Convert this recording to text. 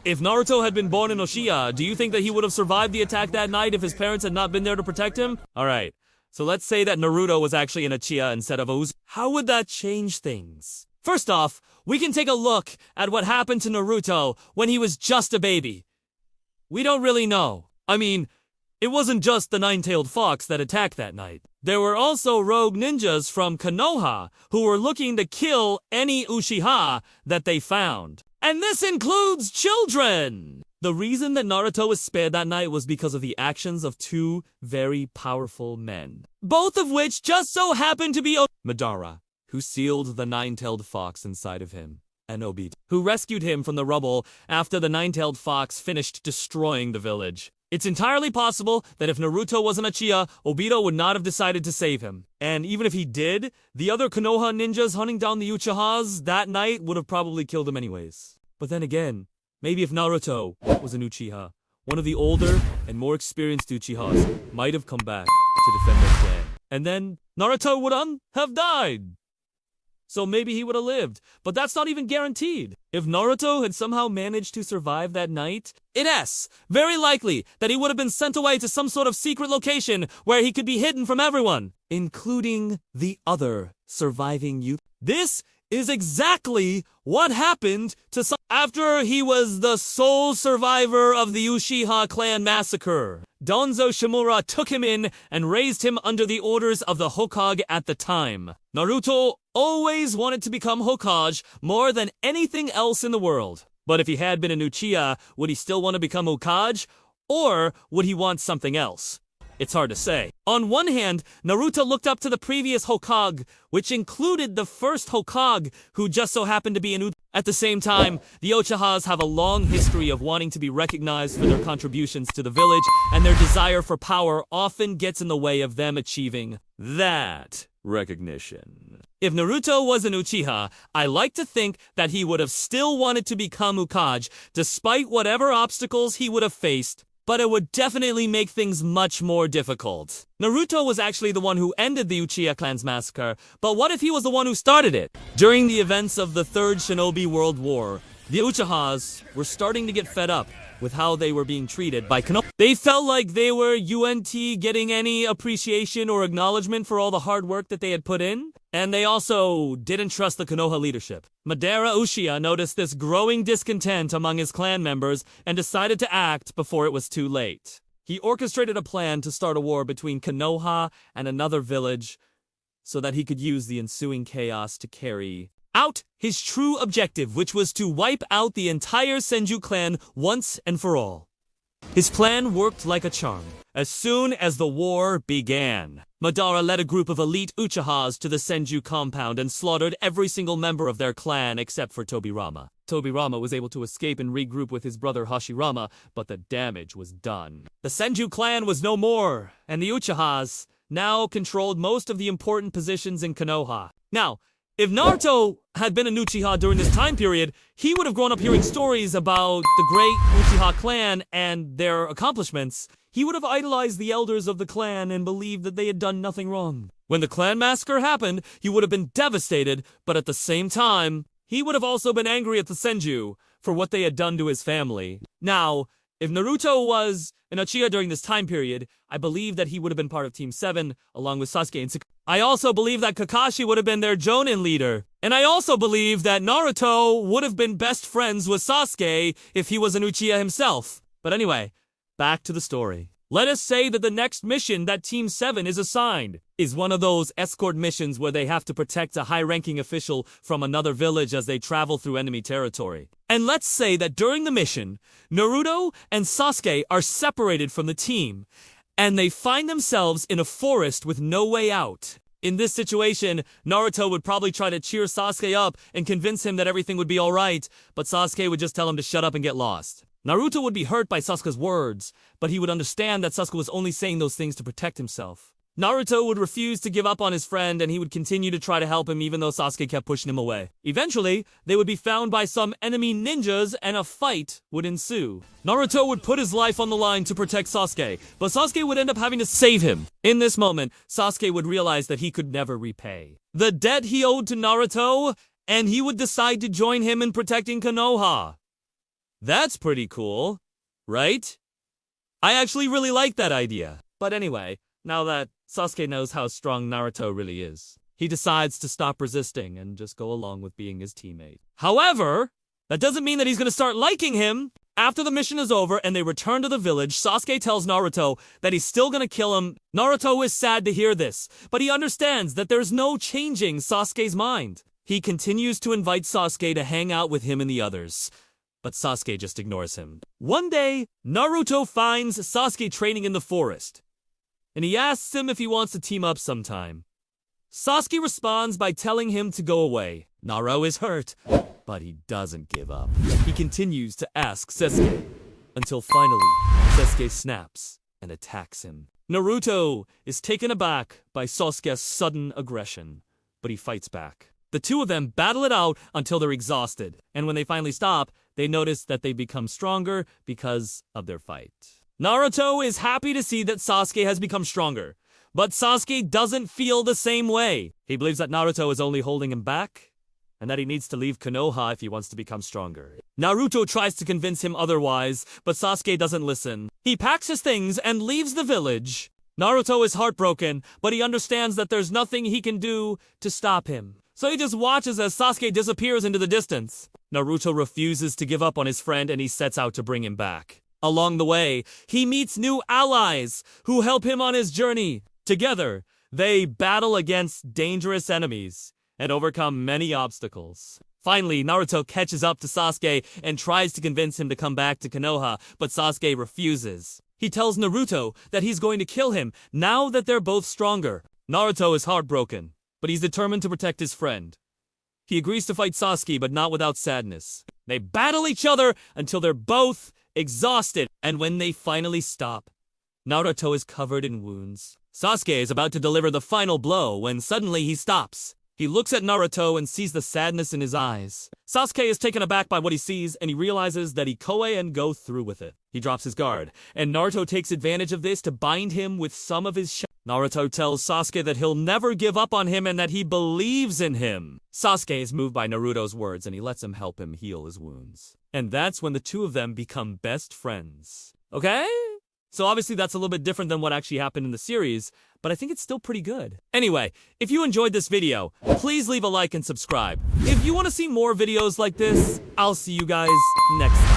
If Naruto had been born in Uchiha, do you think that he would have survived the attack that night if his parents had not been there to protect him? Alright, so let's say that Naruto was actually an Uchiha instead of Uzumaki. How would that change things? First off, we can take a look at what happened to Naruto when he was just a baby. We don't really know. I mean, it wasn't just the nine-tailed fox that attacked that night. There were also rogue ninjas from Konoha who were looking to kill any Uchiha that they found. And this includes children! The reason that Naruto was spared that night was because of the actions of two very powerful men. Both of which just so happened to be Madara, who sealed the nine-tailed fox inside of him, and Obito, who rescued him from the rubble after the nine-tailed fox finished destroying the village. It's entirely possible that if Naruto was an Uchiha, Obito would not have decided to save him. And even if he did, the other Konoha ninjas hunting down the Uchihas that night would have probably killed him anyways. But then again, maybe if Naruto was an Uchiha, one of the older and more experienced Uchihas might have come back to defend their clan. And then Naruto would have died. So maybe he would have lived, but that's not even guaranteed. If Naruto had somehow managed to survive that night, it's very likely that he would have been sent away to some sort of secret location where he could be hidden from everyone, including the other surviving youth. This is exactly what happened to Sasuke after he was the sole survivor of the Uchiha clan massacre. Danzo Shimura took him in and raised him under the orders of the Hokage at the time. Naruto always wanted to become Hokage more than anything else in the world. But if he had been an Uchiha, would he still want to become Hokage? Or would he want something else? It's hard to say. On one hand, Naruto looked up to the previous Hokage, which included the first Hokage, who just so happened to be an Uchiha. At the same time, the Uchihas have a long history of wanting to be recognized for their contributions to the village, and their desire for power often gets in the way of them achieving that recognition. If Naruto was an Uchiha, I like to think that he would have still wanted to become Hokage, despite whatever obstacles he would have faced. But it would definitely make things much more difficult. Naruto was actually the one who ended the Uchiha clan's massacre, but what if he was the one who started it? During the events of the Third Shinobi World War, the Uchihas were starting to get fed up with how they were being treated by Konoha. They felt like they were getting any appreciation or acknowledgement for all the hard work that they had put in, and they also didn't trust the Konoha leadership. Madara Uchiha noticed this growing discontent among his clan members and decided to act before it was too late. He orchestrated a plan to start a war between Konoha and another village so that he could use the ensuing chaos to carry out his true objective, which was to wipe out the entire Senju clan once and for all. His plan worked like a charm. As soon as the war began, Madara led a group of elite Uchihas to the Senju compound and slaughtered every single member of their clan except for Tobirama. Tobirama was able to escape and regroup with his brother Hashirama, but the damage was done. The Senju clan was no more, and the Uchihas now controlled most of the important positions in Konoha. Now, if Naruto had been an Uchiha during this time period, he would have grown up hearing stories about the great Uchiha clan and their accomplishments. He would have idolized the elders of the clan and believed that they had done nothing wrong. When the clan massacre happened, he would have been devastated, but at the same time, he would have also been angry at the Senju for what they had done to his family. Now, if Naruto was an Uchiha during this time period, I believe that he would have been part of Team 7, along with Sasuke and Sakura. I also believe that Kakashi would have been their Jonin leader. And I also believe that Naruto would have been best friends with Sasuke if he was an Uchiha himself. But anyway, back to the story. Let us say that the next mission that Team 7 is assigned is one of those escort missions where they have to protect a high-ranking official from another village as they travel through enemy territory. And let's say that during the mission, Naruto and Sasuke are separated from the team, and they find themselves in a forest with no way out. In this situation, Naruto would probably try to cheer Sasuke up and convince him that everything would be alright, but Sasuke would just tell him to shut up and get lost. Naruto would be hurt by Sasuke's words, but he would understand that Sasuke was only saying those things to protect himself. Naruto would refuse to give up on his friend, and he would continue to try to help him even though Sasuke kept pushing him away. Eventually, they would be found by some enemy ninjas and a fight would ensue. Naruto would put his life on the line to protect Sasuke, but Sasuke would end up having to save him. In this moment, Sasuke would realize that he could never repay the debt he owed to Naruto, and he would decide to join him in protecting Konoha. That's pretty cool, right? I actually really like that idea. But anyway, now that Sasuke knows how strong Naruto really is, he decides to stop resisting and just go along with being his teammate. However, that doesn't mean that he's gonna start liking him. After the mission is over and they return to the village, Sasuke tells Naruto that he's still gonna kill him. Naruto is sad to hear this, but he understands that there's no changing Sasuke's mind. He continues to invite Sasuke to hang out with him and the others, but Sasuke just ignores him. One day, Naruto finds Sasuke training in the forest, and he asks him if he wants to team up sometime. Sasuke responds by telling him to go away. Naruto is hurt, but he doesn't give up. He continues to ask Sasuke, until finally, Sasuke snaps and attacks him. Naruto is taken aback by Sasuke's sudden aggression, but he fights back. The two of them battle it out until they're exhausted, and when they finally stop, they notice that they become stronger because of their fight. Naruto is happy to see that Sasuke has become stronger, but Sasuke doesn't feel the same way. He believes that Naruto is only holding him back, and that he needs to leave Konoha if he wants to become stronger. Naruto tries to convince him otherwise, but Sasuke doesn't listen. He packs his things and leaves the village. Naruto is heartbroken, but he understands that there's nothing he can do to stop him. So he just watches as Sasuke disappears into the distance. Naruto refuses to give up on his friend and he sets out to bring him back. Along the way, he meets new allies who help him on his journey. Together, they battle against dangerous enemies and overcome many obstacles. Finally, Naruto catches up to Sasuke and tries to convince him to come back to Konoha, but Sasuke refuses. He tells Naruto that he's going to kill him now that they're both stronger. Naruto is heartbroken, but he's determined to protect his friend. He agrees to fight Sasuke, but not without sadness. They battle each other until they're both exhausted, and when they finally stop, Naruto is covered in wounds. Sasuke is about to deliver the final blow when suddenly he stops. He looks at Naruto and sees the sadness in his eyes. Sasuke is taken aback by what he sees, and he realizes that he koe and go through with it. He drops his guard, and Naruto takes advantage of this to bind him with some of his Naruto tells Sasuke that he'll never give up on him and that he believes in him. Sasuke is moved by Naruto's words, and he lets him help him heal his wounds. And that's when the two of them become best friends. Okay? So obviously that's a little bit different than what actually happened in the series, but I think it's still pretty good. Anyway, if you enjoyed this video, please leave a like and subscribe. If you want to see more videos like this, I'll see you guys next time.